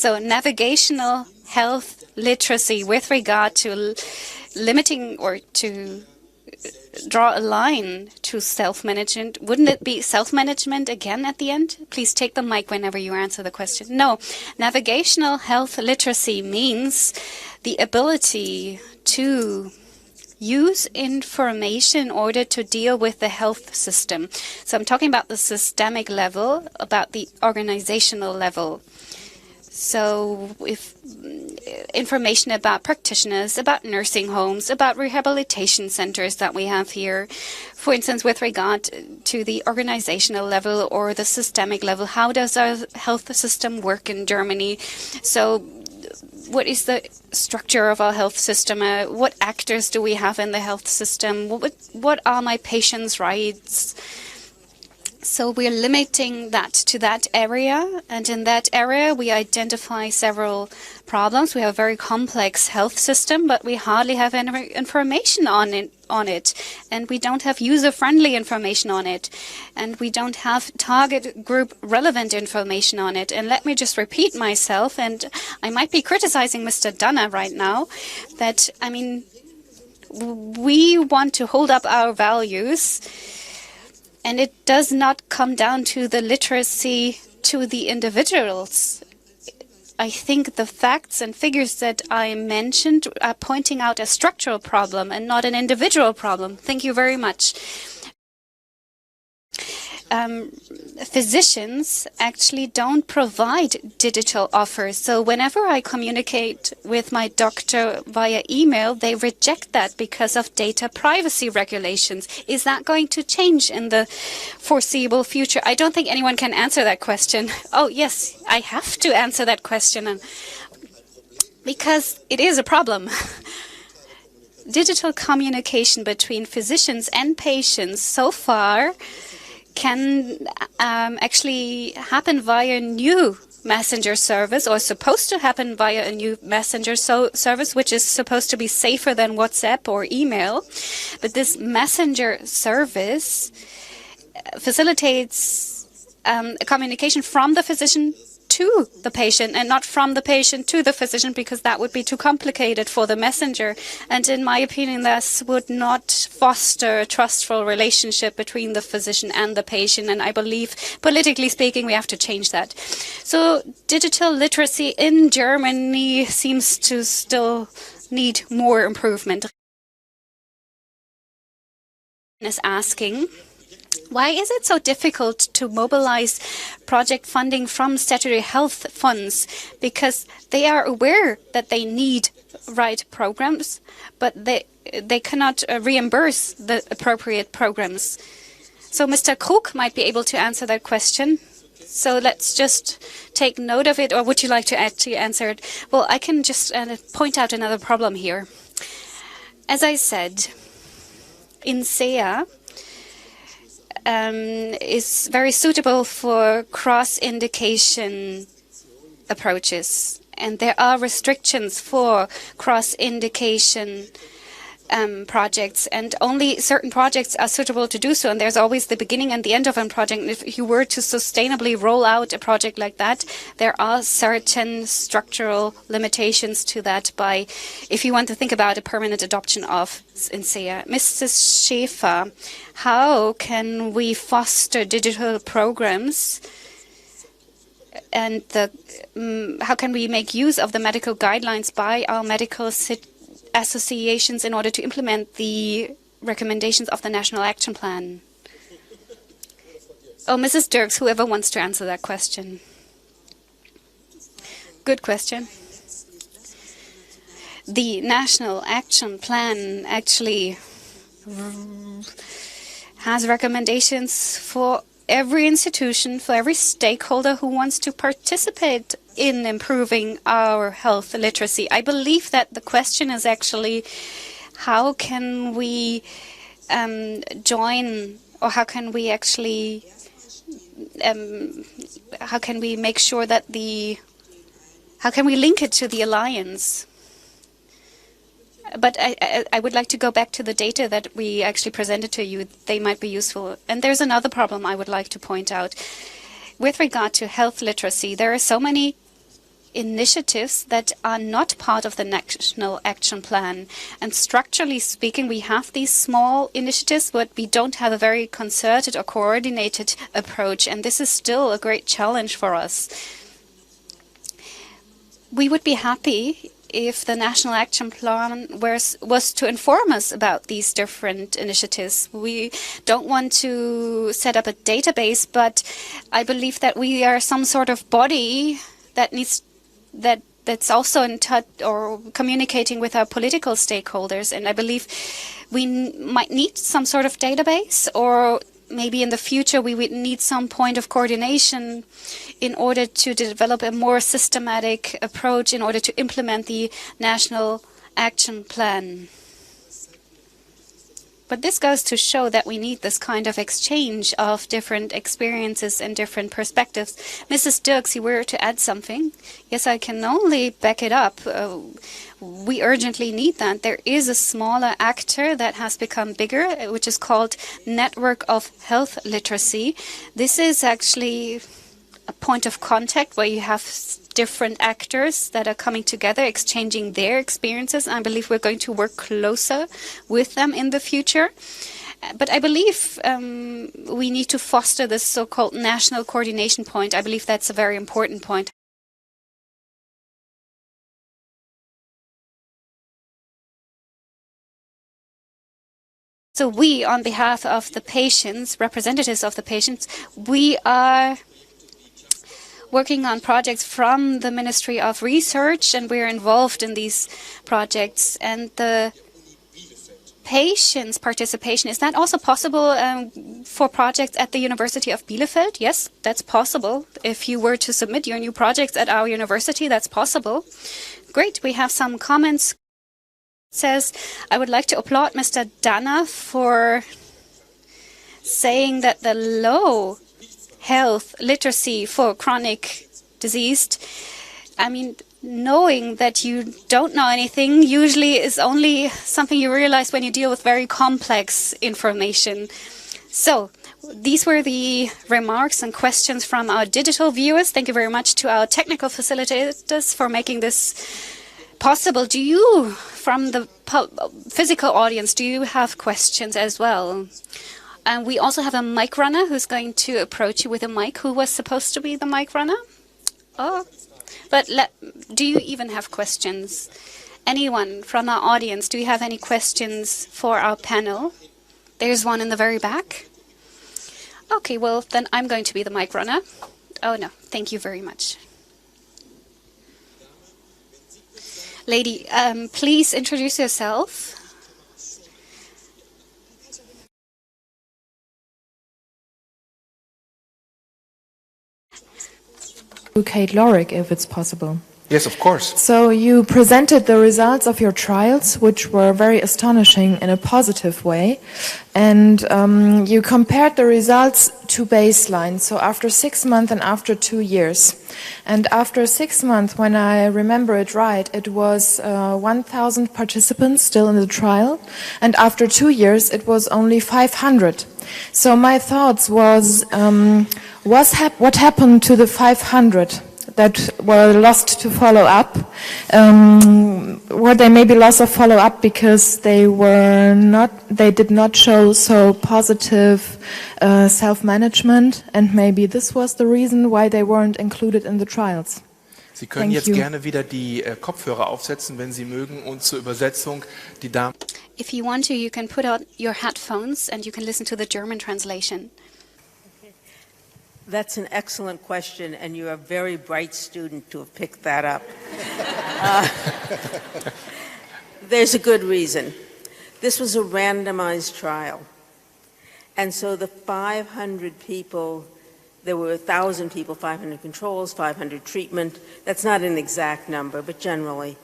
So navigational health literacy with regard to limiting or to draw a line to self-management. Wouldn't it be self-management again at the end? Please take the mic whenever you answer the question. No, navigational health literacy means the ability to use information in order to deal with the health system. So I'm talking about the systemic level, about the organizational level. So if information about practitioners, about nursing homes, about rehabilitation centers that we have here, for instance, with regard to the organizational level or the systemic level, how does our health system work in Germany? So what is the structure of our health system? What actors do we have in the health system? What are my patients' rights? So we're limiting that to that area, and in that area we identify several problems. We have a very complex health system, but we hardly have any information on it, and we don't have user-friendly information on it, and we don't have target group relevant information on it. And let me just repeat myself, and I might be criticizing Mr. Dunner right now, that, I mean, we want to hold up our values, and it does not come down to the literacy to the individuals. I think the facts and figures that I mentioned are pointing out a structural problem and not an individual problem. Thank you very much. Physicians actually don't provide digital offers. So whenever I communicate with my doctor via email, they reject that because of data privacy regulations. Is that going to change in the foreseeable future? I don't think anyone can answer that question. Oh, yes, I have to answer that question because it is a problem. Digital communication between physicians and patients so far can actually happen via a new messenger service, or supposed to happen via a new messenger service, which is supposed to be safer than WhatsApp or email. But this messenger service facilitates a communication from the physician to the patient and not from the patient to the physician, because that would be too complicated for the messenger. And in my opinion, this would not foster a trustful relationship between the physician and the patient. And I believe, politically speaking, we have to change that. So digital literacy in Germany seems to still need more improvement. Is asking, why is it so difficult to mobilize project funding from statutory health funds? Because they are aware that they need right programs, but they cannot reimburse the appropriate programs. So Mr. Krug might be able to answer that question. So let's just take note of it, or would you like to actually answer it? Well, I can just point out another problem here. As I said, INSEA is very suitable for cross-indication approaches. And there are restrictions for cross-indication projects, and only certain projects are suitable to do so. And there's always the beginning and the end of a project. And if you were to sustainably roll out a project like that, there are certain structural limitations to that if you want to think about a permanent adoption of INSEA. Mrs. Schäfer, how can we foster digital programs, and how can we make use of the medical guidelines by our medical associations in order to implement the recommendations of the National Action Plan? Oh, Mrs. Dirks, whoever wants to answer that question. Good question. The National Action Plan actually has recommendations for every institution, for every stakeholder who wants to participate in improving our health literacy. I believe that the question is actually, how can we join, or how can we actually, how can we make sure that how can we link it to the alliance? But I would like to go back to the data that we actually presented to you. They might be useful. And there's another problem I would like to point out. With regard to health literacy, there are so many initiatives that are not part of the National Action Plan. And structurally speaking, we have these small initiatives, but we don't have a very concerted or coordinated approach. And this is still a great challenge for us. We would be happy if the National Action Plan was to inform us about these different initiatives. We don't want to set up a database, but I believe that we are some sort of body that's also in touch or communicating with our political stakeholders. And I believe we might need some sort of database, or maybe in the future we would need some point of coordination in order to develop a more systematic approach in order to implement the National Action Plan. But this goes to show that we need this kind of exchange of different experiences and different perspectives. Mrs. Dirks, you were to add something? Yes, I can only back it up. We urgently need that. There is a smaller actor that has become bigger, which is called Network of Health Literacy. This is actually a point of contact where you have different actors that are coming together, exchanging their experiences. I believe we're going to work closer with them in the future. But I believe we need to foster this so-called national coordination point. I believe that's a very important point. So we, on behalf of the patients, representatives of the patients, we are working on projects from the Ministry of Research, and we're involved in these projects. And the patients' participation, is that also possible for projects at the University of Bielefeld? Yes, that's possible. If you were to submit your new projects at our university, that's possible. Great, we have some comments. It says, I would like to applaud Mr. Danner for saying that the low health literacy for chronic diseased, I mean, knowing that you don't know anything usually is only something you realize when you deal with very complex information. So these were the remarks and questions from our digital viewers. Thank you very much to our technical facilitators for making this possible. Do you, from the physical audience, do you have questions as well? And we also have a mic runner who's going to approach you with a mic. Who was supposed to be the mic runner? Oh, but do you even have questions? Anyone from our audience, do you have any questions for our panel? There's one in the very back. Okay, well, then I'm going to be the mic runner. Oh, no, thank you very much. Lady, please introduce yourself. Kate Lorick, if it's possible. Yes, of course. So you presented the results of your trials, which were very astonishing in a positive way. And you compared the results to baseline, so after 6 months and after 2 years. And after 6 months, when I remember it right, it was 1,000 participants still in the trial. And after 2 years, it was only 500. So my thoughts was, what happened to the 500 that were lost to follow up? Were they maybe lost of follow up because they did not show so positive self-management, and maybe this was the reason why they weren't included in the trials? Sie können jetzt gerne wieder die Kopfhörer aufsetzen, wenn Sie mögen, und zur Übersetzung die Damen. If you want to, you can put out your headphones and you can listen to the German translation. That's an excellent question, and you're a very bright student to have picked that up. There's a good reason. This was a randomized trial. And so the 500 people, there were 1,000 people, 500 controls, 500 treatment. That's not an exact number, but generally.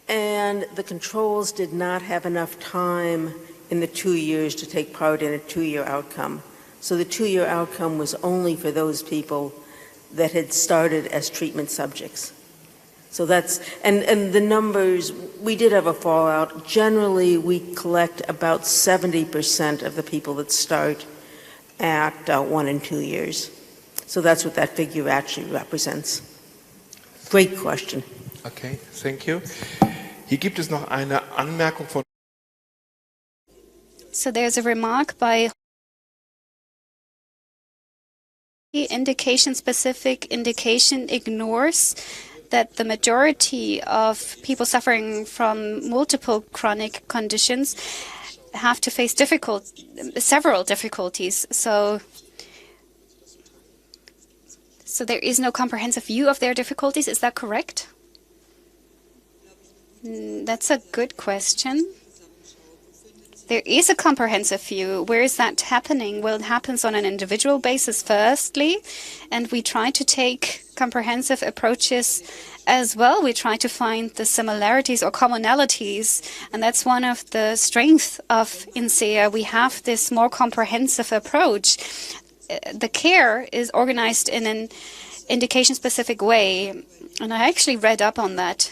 And the controls did not have enough time in the 2 years to take part in a 2-year outcome. So the 2-year outcome was only for those people that had started as treatment subjects. So that's, and the numbers, we did have a fallout. Generally, we collect about 70% of the people that start at 1 and 2 years. So that's what that figure actually represents. Great question. Okay, thank you. Hier gibt es noch eine Anmerkung von. So there's a remark by indication-specific indication ignores that the majority of people suffering from multiple chronic conditions have to face several difficulties. So there is no comprehensive view of their difficulties. Is that correct? That's a good question. There is a comprehensive view. Where is that happening? Well, it happens on an individual basis firstly, and we try to take comprehensive approaches as well. We try to find the similarities or commonalities, and that's one of the strengths of INSEA. We have this more comprehensive approach. The care is organized in an indication-specific way, and I actually read up on that.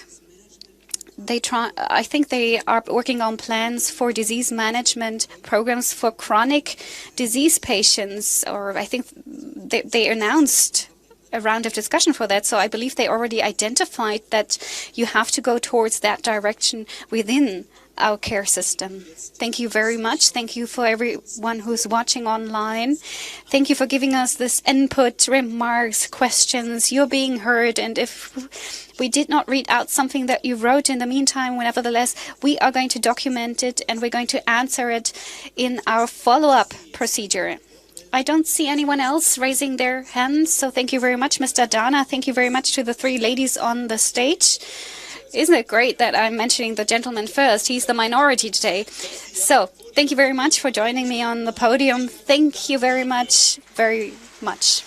I think they are working on plans for disease management programs for chronic disease patients, or I think they announced a round of discussion for that. So I believe they already identified that you have to go towards that direction within our care system. Thank you very much. Thank you for everyone who's watching online. Thank you for giving us this input, remarks, questions. You're being heard. And if we did not read out something that you wrote in the meantime, nevertheless, we are going to document it and we're going to answer it in our follow-up procedure. I don't see anyone else raising their hands. So thank you very much, Mr. Dana. Thank you very much to the three ladies on the stage. Isn't it great that I'm mentioning the gentleman first? He's the minority today. So thank you very much for joining me on the podium. Thank you very much, very much.